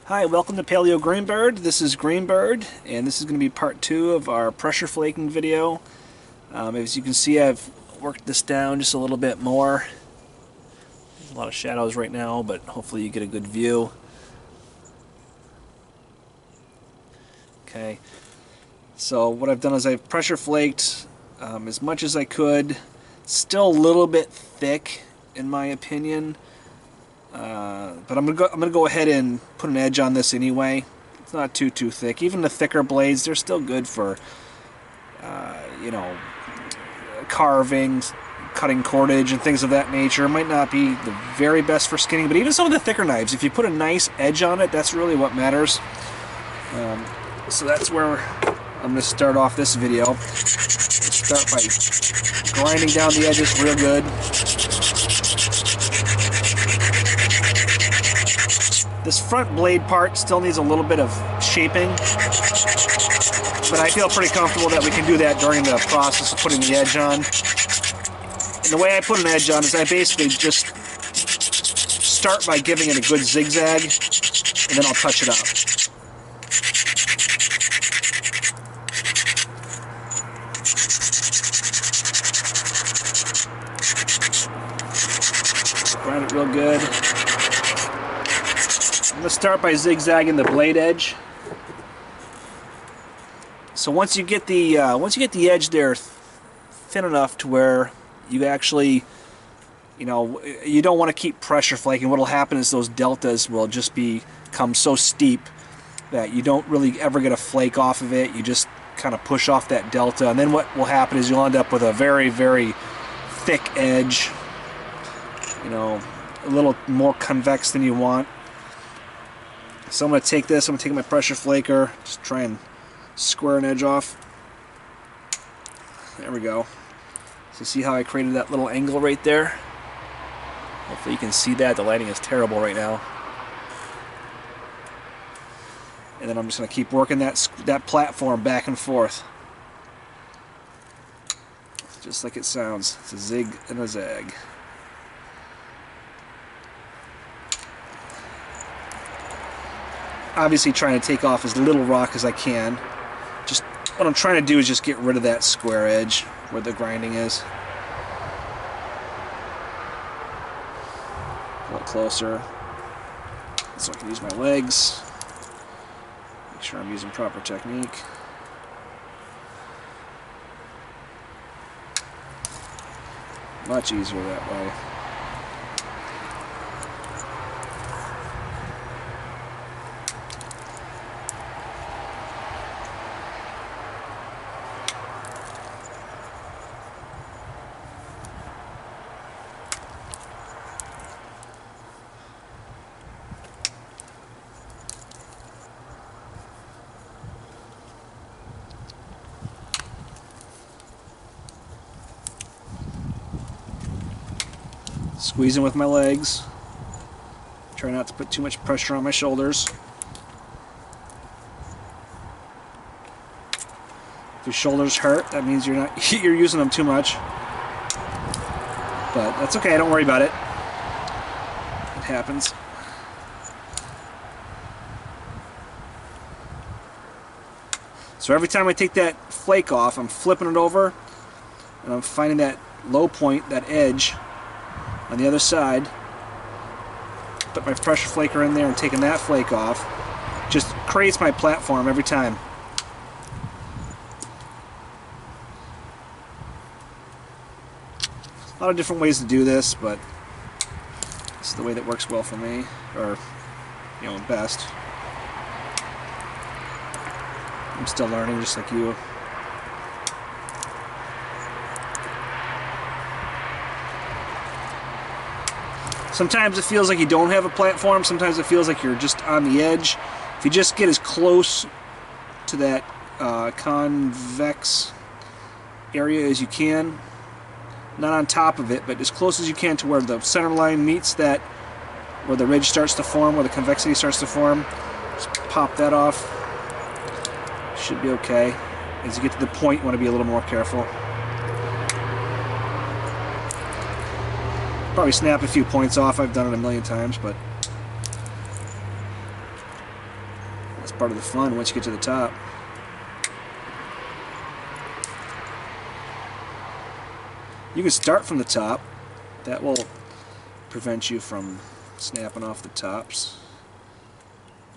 Hi, welcome to Paleo Greenbird. This is Greenbird, and this is going to be part 2 of our pressure flaking video. As you can see, I've worked this down just a little bit more. There's a lot of shadows right now, but hopefully you get a good view. Okay, so what I've done is I've pressure flaked as much as I could. Still a little bit thick, in my opinion. But I'm gonna go ahead and put an edge on this anyway. It's not too thick. Even the thicker blades, they're still good for you know, carving, cutting cordage, and things of that nature. It might not be the very best for skinning, but even some of the thicker knives, if you put a nice edge on it, that's really what matters. So that's where I'm gonna start off this video. Start by grinding down the edges real good. This front blade part still needs a little bit of shaping, but I feel pretty comfortable that we can do that during the process of putting the edge on. And the way I put an edge on is I basically just start by giving it a good zigzag, and then I'll touch it up. Grind it real good. I'm going to start by zigzagging the blade edge. So once you get the edge there thin enough to where you actually, you know, you don't want to keep pressure flaking. What'll happen is those deltas will just become so steep that you don't really ever get a flake off of it. You just kind of push off that delta, and then what will happen is you'll end up with a very thick edge. You know, a little more convex than you want. So I'm going to take this, I'm going to take my pressure flaker, just try and square an edge off. There we go. So see how I created that little angle right there? Hopefully you can see that. The lighting is terrible right now. And then I'm just going to keep working that platform back and forth. Just like it sounds. It's a zig and a zag. Obviously trying to take off as little rock as I can. Just what I'm trying to do is just get rid of that square edge where the grinding is. A little closer so I can use my legs. Make sure I'm using proper technique. Much easier that way. Squeezing with my legs. Try not to put too much pressure on my shoulders. If your shoulders hurt, that means you're using them too much. But that's okay, don't worry about it. It happens. So every time I take that flake off, I'm flipping it over and I'm finding that low point, that edge on the other side. Put my pressure flaker in there and taking that flake off. Just creates my platform every time. A lot of different ways to do this, but this is the way that works well for me, or, you know, best. I'm still learning just like you. Sometimes it feels like you don't have a platform, sometimes it feels like you're just on the edge. If you just get as close to that convex area as you can, not on top of it, but as close as you can to where the center line meets that, where the ridge starts to form, where the convexity starts to form, just pop that off. Should be okay. As you get to the point, you want to be a little more careful. Probably snap a few points off. I've done it a million times, but It's part of the fun once you get to the top. You can start from the top. That will prevent you from snapping off the tops.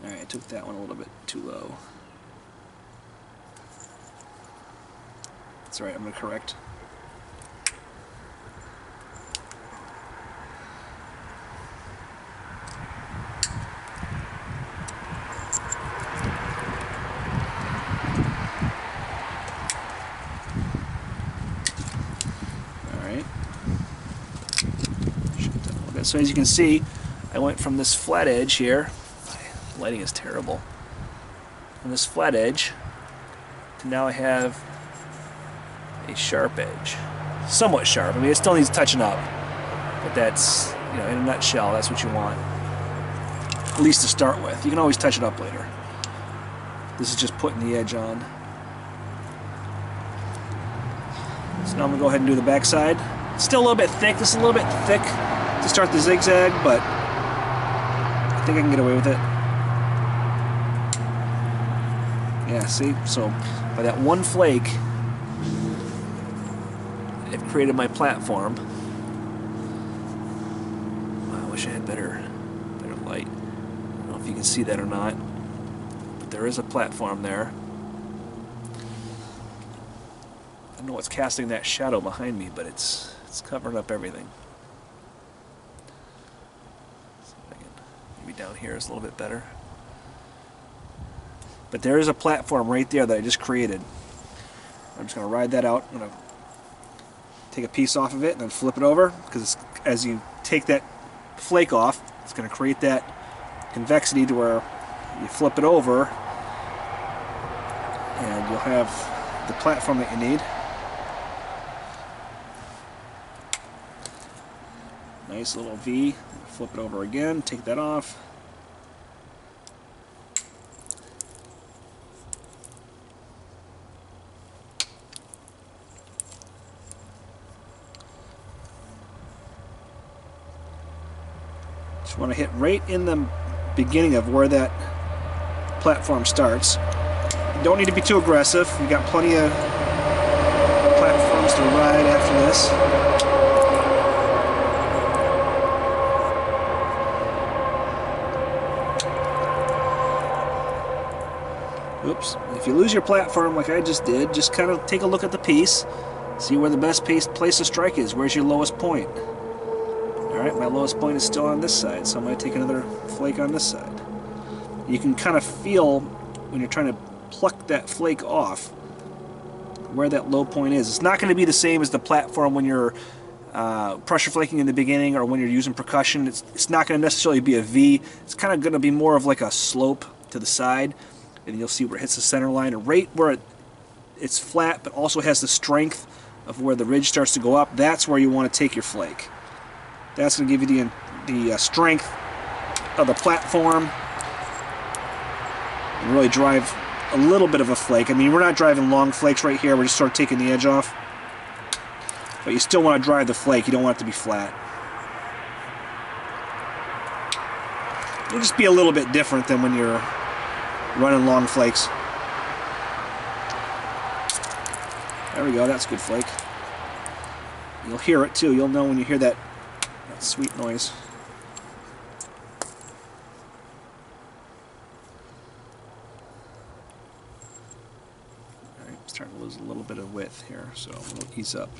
Alright, I took that one a little bit too low. That's alright, I'm going to correct. So as you can see, I went from this flat edge here, my lighting is terrible, from this flat edge to now I have a sharp edge. Somewhat sharp. I mean, it still needs touching up, but that's, you know, in a nutshell, that's what you want. At least to start with. You can always touch it up later. This is just putting the edge on. So now I'm going to go ahead and do the back side. It's still a little bit thick. This is a little bit thick to start the zigzag, but I think I can get away with it. Yeah, see? So by that one flake, it created my platform. I wish I had better light. I don't know if you can see that or not, but there is a platform there. I don't know what's casting that shadow behind me, but it's covering up everything. Maybe down here is a little bit better. But there is a platform right there that I just created. I'm just going to ride that out. I'm going to take a piece off of it and then flip it over, because as you take that flake off, it's going to create that convexity to where you flip it over and you'll have the platform that you need. Nice little V. Flip it over again, take that off. Just want to hit right in the beginning of where that platform starts. You don't need to be too aggressive. You've got plenty of platforms to ride after this. Oops. If you lose your platform like I just did, just kind of take a look at the piece, see where the best place to strike is. Where's your lowest point? Alright, my lowest point is still on this side, so I'm going to take another flake on this side. You can kind of feel when you're trying to pluck that flake off where that low point is. It's not going to be the same as the platform when you're pressure flaking in the beginning or when you're using percussion. It's not going to necessarily be a V. It's kind of going to be more of like a slope to the side. And you'll see where it hits the center line, and right where it's flat but also has the strength of where the ridge starts to go up, that's where you want to take your flake. That's going to give you the strength of the platform and really drive a little bit of a flake. I mean, we're not driving long flakes right here, we're just sort of taking the edge off. But you still want to drive the flake, you don't want it to be flat. It'll just be a little bit different than when you're running long flakes. There we go, that's a good flake. You'll hear it too, you'll know when you hear that sweet noise. Alright, I'm starting to lose a little bit of width here, so we'll ease up.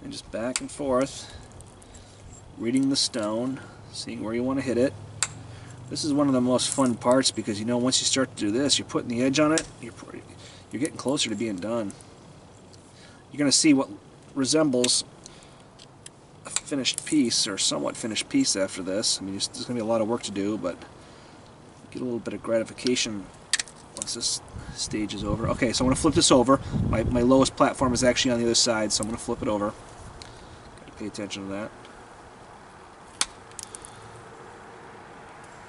And just back and forth, reading the stone, seeing where you want to hit it. This is one of the most fun parts because, you know, once you start to do this, you're putting the edge on it, you're getting closer to being done. You're going to see what resembles a finished piece, or somewhat finished piece after this. I mean, there's going to be a lot of work to do, but get a little bit of gratification once this stage is over. Okay, so I'm going to flip this over. My lowest platform is actually on the other side, so I'm going to flip it over. Got to pay attention to that.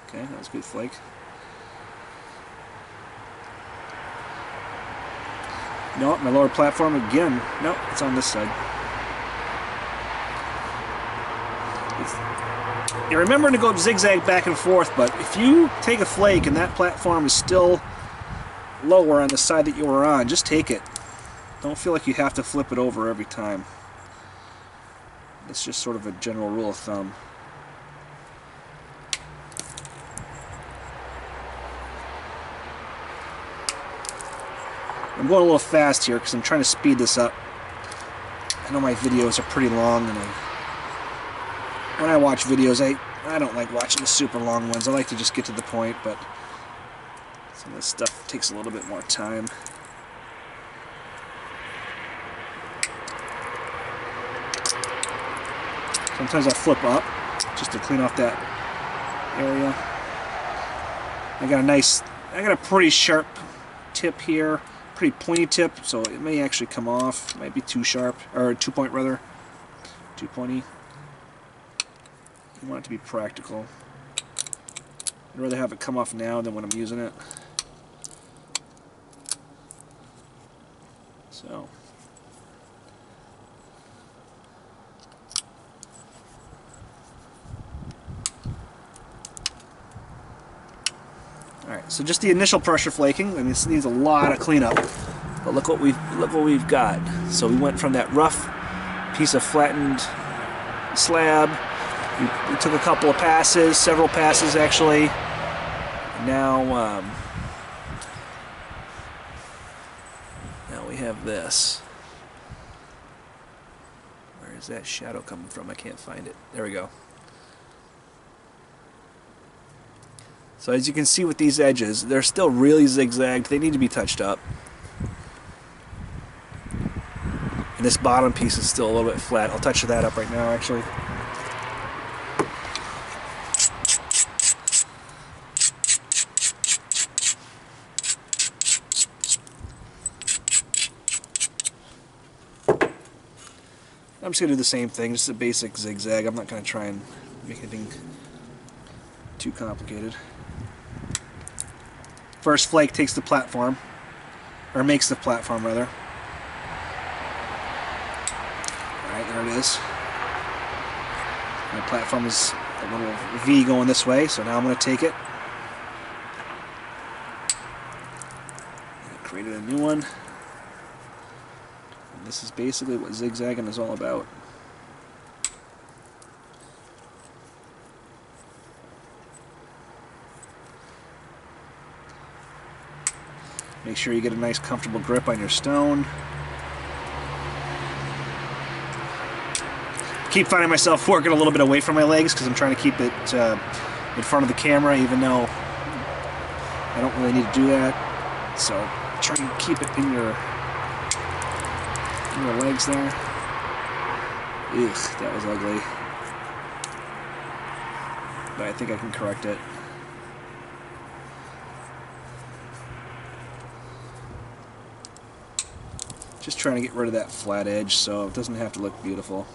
Okay, that was a good flake. No, my lower platform again. No, it's on this side. You're remembering to go zigzag back and forth, but if you take a flake and that platform is still lower on the side that you were on, just take it. Don't feel like you have to flip it over every time. It's just sort of a general rule of thumb. I'm going a little fast here because I'm trying to speed this up. I know my videos are pretty long, and when I watch videos, I don't like watching the super long ones. I like to just get to the point, but some of this stuff takes a little bit more time. Sometimes I'll flip up just to clean off that area. I got a pretty sharp tip here. Pretty pointy tip, so it may actually come off. It might be too sharp, or 2-point rather. Too pointy. You want it to be practical. I'd rather have it come off now than when I'm using it. So. Alright, so just the initial pressure flaking. I mean, this needs a lot of cleanup. But look what we've got. So we went from that rough piece of flattened slab. We took a couple of passes, several passes actually. Now we have this. Where is that shadow coming from? I can't find it. There we go. So as you can see with these edges, they're still really zigzagged. They need to be touched up. And this bottom piece is still a little bit flat. I'll touch that up right now, actually. I'm just going to do the same thing, just a basic zigzag. I'm not going to try and make anything too complicated. First flake takes the platform, or makes the platform rather. Alright, there it is. My platform is a little V going this way, so now I'm going to take it. I created a new one. And this is basically what zigzagging is all about. Make sure you get a nice comfortable grip on your stone. Keep finding myself working a little bit away from my legs because I'm trying to keep it in front of the camera, even though I don't really need to do that. So try and keep it in your legs there. Ugh, that was ugly. But I think I can correct it. Just trying to get rid of that flat edge so it doesn't have to look beautiful.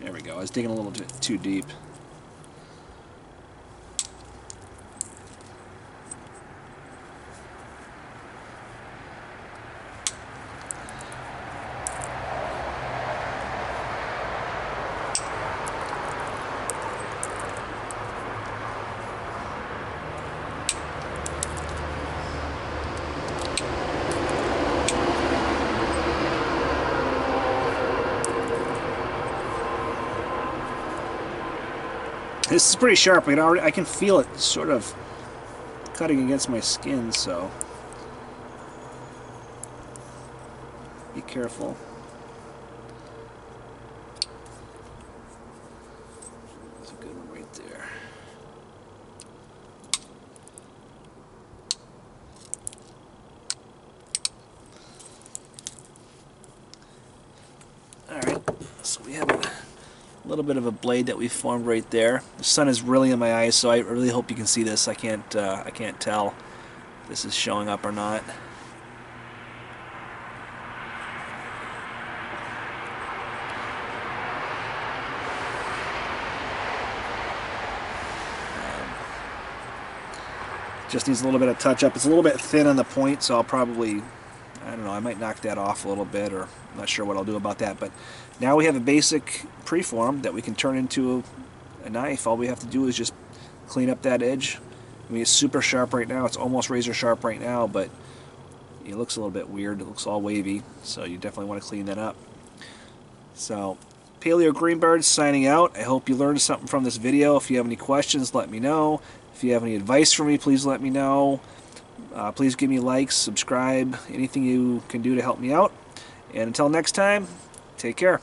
There we go. I was digging a little bit too deep. This is pretty sharp. I can feel it sort of cutting against my skin, so be careful. That's a good one right there. Alright, so we have a little bit of a blade that we formed right there. The sun is really in my eyes, so I really hope you can see this. I can't tell if this is showing up or not. Just needs a little bit of touch up. It's a little bit thin on the point, so I'll probably, I don't know, I might knock that off a little bit, or I'm not sure what I'll do about that. But now we have a basic preform that we can turn into a knife. All we have to do is just clean up that edge. I mean, it's super sharp right now. It's almost razor sharp right now, but it looks a little bit weird. It looks all wavy, so you definitely want to clean that up. So, Paleo Greenbird signing out. I hope you learned something from this video. If you have any questions, let me know. If you have any advice for me, please let me know. Please give me likes, subscribe, anything you can do to help me out. And until next time, take care.